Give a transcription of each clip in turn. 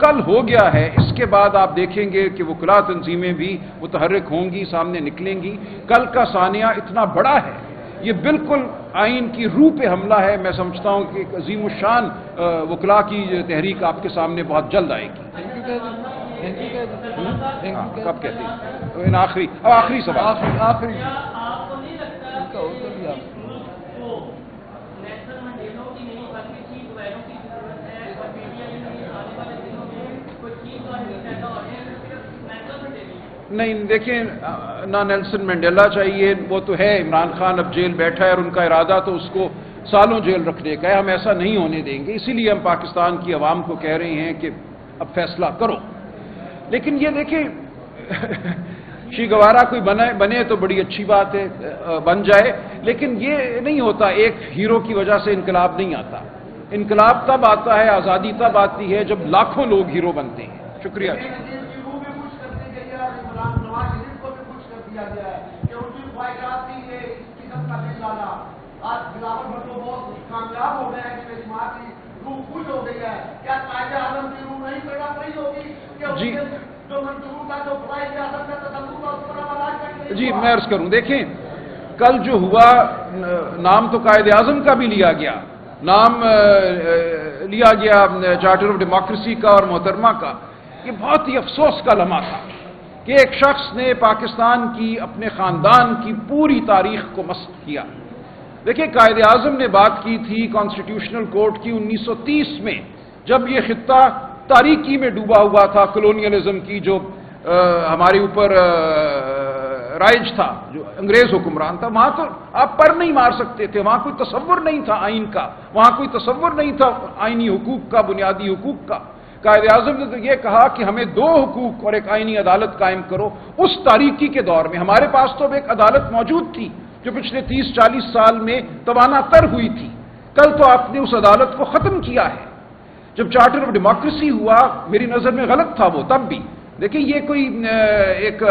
کل ہو گیا ہے، اس کے بعد آپ دیکھیں گے کہ وکلاء تنظیمیں بھی متحرک ہوں گی، سامنے نکلیں گی۔ کل کا ثانیہ اتنا بڑا ہے، یہ بالکل آئین کی روح پہ حملہ ہے۔ میں سمجھتا ہوں کہ ایک عظیم الشان وکلاء کی تحریک آپ کے سامنے بہت جلد آئے گی۔ کب کہتے ہیں؟ آخری سوال۔ نہیں دیکھیں، نہ نیلسن منڈیلا چاہیے، وہ تو ہے، عمران خان اب جیل بیٹھا ہے اور ان کا ارادہ تو اس کو سالوں جیل رکھنے کا ہے۔ ہم ایسا نہیں ہونے دیں گے، اسی لیے ہم پاکستان کی عوام کو کہہ رہے ہیں کہ اب فیصلہ کرو۔ لیکن یہ دیکھیں شی گوارا کوئی بنے تو بڑی اچھی بات ہے، بن جائے، لیکن یہ نہیں ہوتا، ایک ہیرو کی وجہ سے انقلاب نہیں آتا۔ انقلاب تب آتا ہے، آزادی تب آتی ہے جب لاکھوں لوگ ہیرو بنتے ہیں۔ شکریہ جی۔ جی میں عرض کروں، دیکھیں کل جو ہوا، نام تو قائد اعظم کا بھی لیا گیا، نام لیا گیا چارٹر آف ڈیموکریسی کا اور محترمہ کا۔ یہ بہت ہی افسوس کا لمحہ تھا کہ ایک شخص نے پاکستان کی، اپنے خاندان کی پوری تاریخ کو مسخ کیا۔ دیکھیں قائد اعظم نے بات کی تھی کانسٹیٹیوشنل کورٹ کی 1930 میں، جب یہ خطہ تاریکی میں ڈوبا ہوا تھا، کلونیلزم کی جو ہمارے اوپر رائج تھا، جو انگریز حکمران تھا، وہاں تو آپ پر نہیں مار سکتے تھے، وہاں کوئی تصور نہیں تھا آئین کا، وہاں کوئی تصور نہیں تھا آئینی حقوق کا، بنیادی حقوق کا۔ قائد اعظم نے تو یہ کہا کہ ہمیں دو حقوق اور ایک آئینی عدالت قائم کرو۔ اس تاریکی کے دور میں ہمارے پاس تو اب ایک عدالت موجود تھی جو پچھلے 30-40 سال میں توانا تر ہوئی تھی، کل تو آپ نے اس عدالت کو ختم کیا ہے۔ جب چارٹر آف ڈیموکریسی ہوا، میری نظر میں غلط تھا وہ تب بھی، دیکھیں یہ کوئی ایک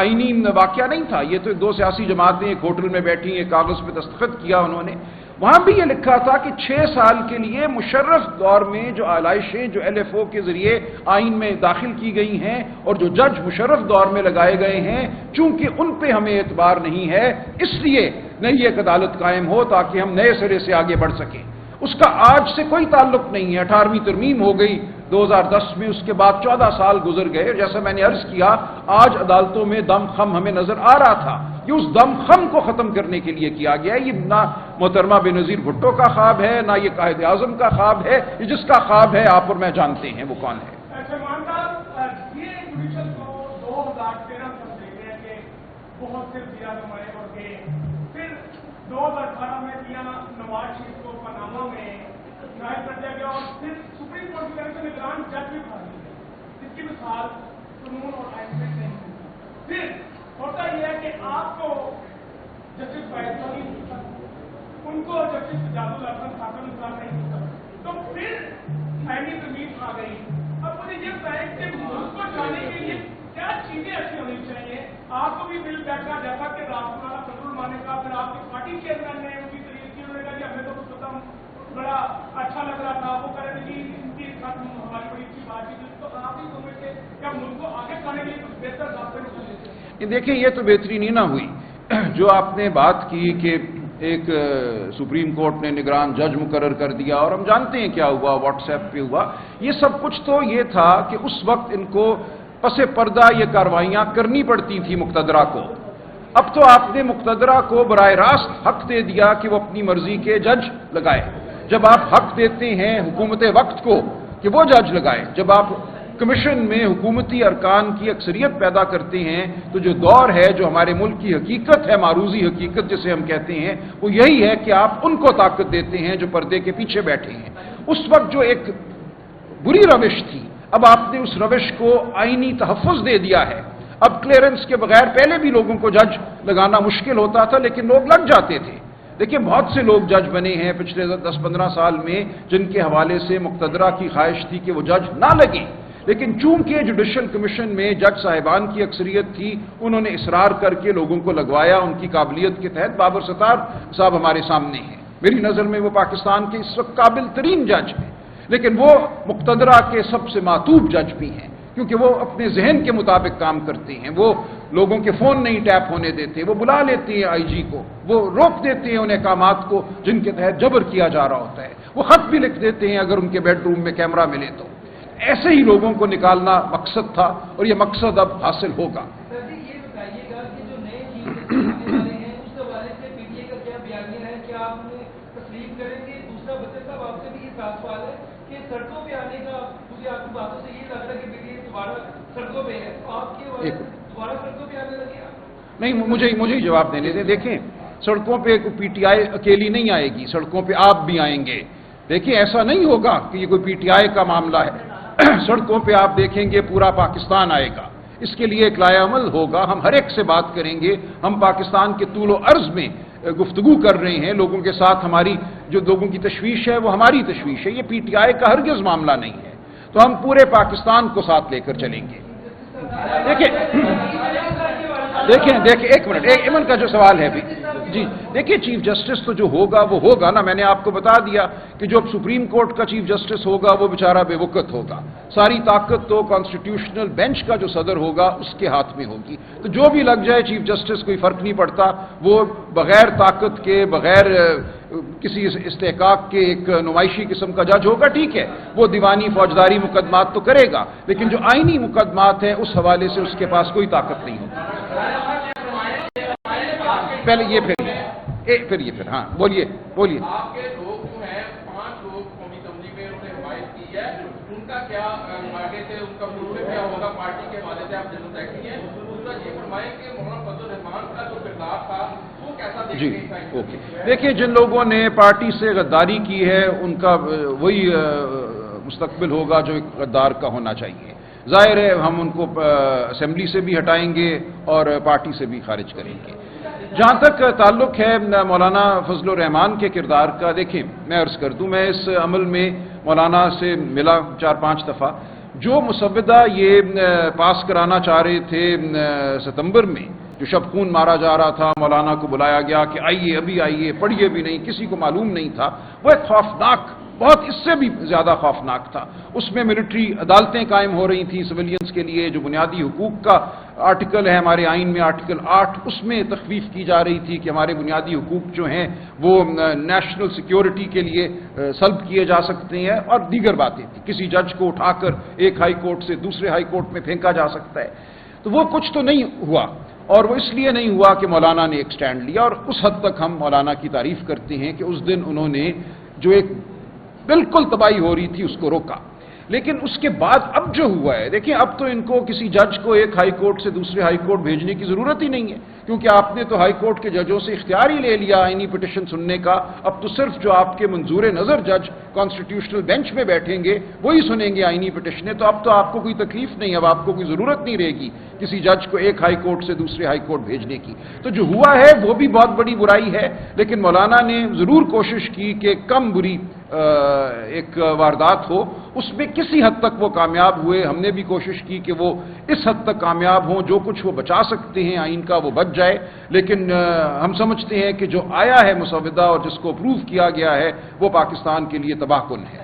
آئینی واقعہ نہیں تھا، یہ تو دو سیاسی جماعتیں ایک ہوٹل میں بیٹھی، ایک کاغذ پہ دستخط کیا انہوں نے، وہاں بھی یہ لکھا تھا کہ 6 سال کے لیے مشرف دور میں جو آلائشیں جو LFO کے ذریعے آئین میں داخل کی گئی ہیں اور جو جج مشرف دور میں لگائے گئے ہیں، چونکہ ان پہ ہمیں اعتبار نہیں ہے، اس لیے نئی ایک عدالت قائم ہو تاکہ ہم نئے سرے سے آگے بڑھ سکیں۔ اس کا آج سے کوئی تعلق نہیں ہے، 18ویں ترمیم ہو گئی 2010 میں، اس کے بعد 14 سال گزر گئے، جیسا میں نے عرض کیا آج عدالتوں میں دم خم ہمیں نظر آ رہا تھا، یہ اس دم خم کو ختم کرنے کے لیے کیا گیا ہے۔ یہ نہ محترمہ بینظیر بھٹو کا خواب ہے، نہ یہ قائد اعظم کا خواب ہے، یہ جس کا خواب ہے آپ اور میں جانتے ہیں وہ کون ہے۔ بہت سے زیادہ نمائے اور گئے، پھر 2018 میں دیا نواز شریف کو پاناما میں ظاہر کر دیا گیا اور پھر سپریم کورٹ کی طرف سے نگران جج بھی بھاگ گئے، جس کی مثال قانون اور آئین میں نہیں ہوتی۔ پھر ہوتا یہ ہے کہ آپ کو جسٹس فیصلہ نہیں ہوتا، ان کو جسٹس جادو الحسن خاتون نظام نہیں ہوتا، تو پھر آئینی ترمیم آ گئی۔ اب مجھے یہ بتائیں کہ ملک کو جانے کے لیے کیا چیزیں ایسی ہونی چاہیے؟ آپ کو بھی مل بیٹھا جیسا کہ راجپورہ فضل مانے کا، پھر آپ کی پارٹی چیئرمین نے ان کی تقریر کی، انہوں نے کہا کہ ہمیں تو کچھ بڑا اچھا لگ رہا تھا، وہ کہہ رہے تھے کہ ان کی ساتھ ہماری بڑی اچھی بات تھی، تو آپ ہی سمجھتے کیا ملک کو آگے بڑھانے کے لیے کچھ بہتر راستے نکالنے چاہیے؟ دیکھیں یہ تو بہتری نہیں نہ ہوئی جو آپ نے بات کی کہ ایک سپریم کورٹ نے نگران جج مقرر کر دیا، اور ہم جانتے ہیں کیا ہوا، واٹس ایپ پہ ہوا، یہ سب کچھ تو یہ تھا کہ اس وقت ان کو پس پردہ یہ کارروائیاں کرنی پڑتی تھی مقتدرہ کو۔ اب تو آپ نے مقتدرہ کو براہ راست حق دے دیا کہ وہ اپنی مرضی کے جج لگائے۔ جب آپ حق دیتے ہیں حکومت وقت کو کہ وہ جج لگائے، جب آپ کمیشن میں حکومتی ارکان کی اکثریت پیدا کرتے ہیں، تو جو دور ہے، جو ہمارے ملک کی حقیقت ہے، معروضی حقیقت جسے ہم کہتے ہیں، وہ یہی ہے کہ آپ ان کو طاقت دیتے ہیں جو پردے کے پیچھے بیٹھے ہیں۔ اس وقت جو ایک بری روش تھی، اب آپ نے اس روش کو آئینی تحفظ دے دیا ہے۔ اب کلیئرنس کے بغیر پہلے بھی لوگوں کو جج لگانا مشکل ہوتا تھا، لیکن لوگ لگ جاتے تھے۔ دیکھیں بہت سے لوگ جج بنے ہیں پچھلے 10-15 سال میں، جن کے حوالے سے مقتدرہ کی خواہش تھی کہ وہ جج نہ لگیں، لیکن چونکہ جوڈیشل کمیشن میں جج صاحبان کی اکثریت تھی، انہوں نے اصرار کر کے لوگوں کو لگوایا ان کی قابلیت کے تحت۔ بابر ستار صاحب ہمارے سامنے ہیں، میری نظر میں وہ پاکستان کے اس وقت قابل ترین جج ہیں، لیکن وہ مقتدرہ کے سب سے معتوب جج بھی ہیں، کیونکہ وہ اپنے ذہن کے مطابق کام کرتے ہیں، وہ لوگوں کے فون نہیں ٹیپ ہونے دیتے، وہ بلا لیتے ہیں آئی جی کو، وہ روک دیتے ہیں ان احکامات کو جن کے تحت جبر کیا جا رہا ہوتا ہے، وہ خط بھی لکھ دیتے ہیں اگر ان کے بیڈ روم میں کیمرہ ملے تو۔ ایسے ہی لوگوں کو نکالنا مقصد تھا اور یہ مقصد اب حاصل ہوگا۔ سر جی یہ بتائیے گا کہ جو نئے چیف جسٹس آنے والے ہیں اس حوالے سے پی ٹی اے کا کیا بیانیہ ہے، کیا آپ انہیں تسلیم کریں گے؟ دوسرا بچے صاحب آپ سے بھی یہ ساتھ سوال ہے کہ سڑکوں پہ آنے کا، مجھے آپ کی باتوں سے یہ لگ رہا ہے کہ پی ٹی اے دوبارہ سڑکوں پہ ہے، آپ کے دوبارہ سڑکوں پہ آنے لگے آپ؟ نہیں، مجھے ہی جواب دینے دیں۔ دیکھیں، سڑکوں پہ پی ٹی آئی اکیلی نہیں آئے گی، سڑکوں پہ آپ بھی آئیں گے۔ دیکھیں، ایسا نہیں ہوگا کہ یہ کوئی پی ٹی آئی کا معاملہ ہے، سڑکوں پہ آپ دیکھیں گے پورا پاکستان آئے گا۔ اس کے لیے ایک لائے عمل ہوگا، ہم ہر ایک سے بات کریں گے، ہم پاکستان کے طول و عرض میں گفتگو کر رہے ہیں لوگوں کے ساتھ، ہماری جو لوگوں کی تشویش ہے وہ ہماری تشویش ہے، یہ پی ٹی آئی کا ہرگز معاملہ نہیں ہے، تو ہم پورے پاکستان کو ساتھ لے کر چلیں گے۔ دیکھیں ایک منٹ، ایمن کا جو سوال ہے بھی جی، دیکھیں چیف جسٹس تو جو ہوگا وہ ہوگا نا، میں نے آپ کو بتا دیا کہ جو سپریم کورٹ کا چیف جسٹس ہوگا وہ بیچارہ بے وقت ہوگا، ساری طاقت تو کانسٹیٹیوشنل بینچ کا جو صدر ہوگا اس کے ہاتھ میں ہوگی، تو جو بھی لگ جائے چیف جسٹس کوئی فرق نہیں پڑتا، وہ بغیر طاقت کے، بغیر کسی استحقاق کے ایک نمائشی قسم کا جج ہوگا، ٹھیک ہے، وہ دیوانی فوجداری مقدمات تو کرے گا، لیکن جو آئینی مقدمات ہیں اس حوالے سے اس کے پاس کوئی طاقت نہیں ہوگی۔ پہلے یہ پھر ہاں بولیے۔ آپ کے لوگ جو ہیں 5 لوگ قومی اسمبلی میں انہوں نے حمایت کی ہے، ان کا کیا آگے سے ان کا فیوچر کیا ہوگا پارٹی کے حوالے سے آپ جنرل سیکرٹری ہیں، دوسرا یہ فرمائیں کہ مولانا فضل الرحمان کا جو کردار تھا وہ کیسا جی اوکے، دیکھیے جن لوگوں نے پارٹی سے غداری کی ہے ان کا وہی مستقبل ہوگا جو ایک غدار کا ہونا چاہیے۔ ظاہر ہے ہم ان کو اسمبلی سے بھی ہٹائیں گے اور پارٹی سے بھی خارج کریں گے۔ جہاں تک تعلق ہے مولانا فضل الرحمان کے کردار کا، دیکھیں میں عرض کر دوں، میں اس عمل میں مولانا سے ملا 4-5 دفعہ، جو مسودہ یہ پاس کرانا چاہ رہے تھے ستمبر میں، جو شب خون مارا جا رہا تھا، مولانا کو بلایا گیا کہ آئیے، ابھی آئیے، پڑھیے بھی نہیں، کسی کو معلوم نہیں تھا، وہ ایک خوفناک، بہت اس سے بھی زیادہ خوفناک تھا۔ اس میں ملٹری عدالتیں قائم ہو رہی تھیں سویلینز کے لیے، جو بنیادی حقوق کا آرٹیکل ہے ہمارے آئین میں، آرٹیکل 8، اس میں تخفیف کی جا رہی تھی کہ ہمارے بنیادی حقوق جو ہیں وہ نیشنل سیکیورٹی کے لیے سلب کیے جا سکتے ہیں، اور دیگر باتیں تھیں، کسی جج کو اٹھا کر ایک ہائی کورٹ سے دوسرے ہائی کورٹ میں پھینکا جا سکتا ہے، تو وہ کچھ تو نہیں ہوا، اور وہ اس لیے نہیں ہوا کہ مولانا نے ایک سٹینڈ لیا، اور اس حد تک ہم مولانا کی تعریف کرتے ہیں کہ اس دن انہوں نے جو ایک بالکل تباہی ہو رہی تھی اس کو روکا۔ لیکن اس کے بعد اب جو ہوا ہے، دیکھیں اب تو ان کو کسی جج کو ایک ہائی کورٹ سے دوسرے ہائی کورٹ بھیجنے کی ضرورت ہی نہیں ہے، کیونکہ آپ نے تو ہائی کورٹ کے ججوں سے اختیار ہی لے لیا آئینی پٹیشن سننے کا، اب تو صرف جو آپ کے منظور نظر جج کانسٹیٹیوشنل بینچ میں بیٹھیں گے وہی سنیں گے آئینی پٹیشنیں، تو اب تو آپ کو کوئی تکلیف نہیں، اب آپ کو کوئی ضرورت نہیں رہے گی کسی جج کو ایک ہائی کورٹ سے دوسرے ہائی کورٹ بھیجنے کی۔ تو جو ہوا ہے وہ بھی بہت بڑی برائی ہے، لیکن مولانا نے ضرور کوشش کی کہ کم بری ایک واردات ہو، اس میں کسی حد تک وہ کامیاب ہوئے، ہم نے بھی کوشش کی کہ وہ اس حد تک کامیاب ہوں، جو کچھ وہ بچا سکتے ہیں آئین کا وہ بچ جائے، لیکن ہم سمجھتے ہیں کہ جو آیا ہے مسودہ اور جس کو اپروو کیا گیا ہے وہ پاکستان کے لیے تباہ کن ہے۔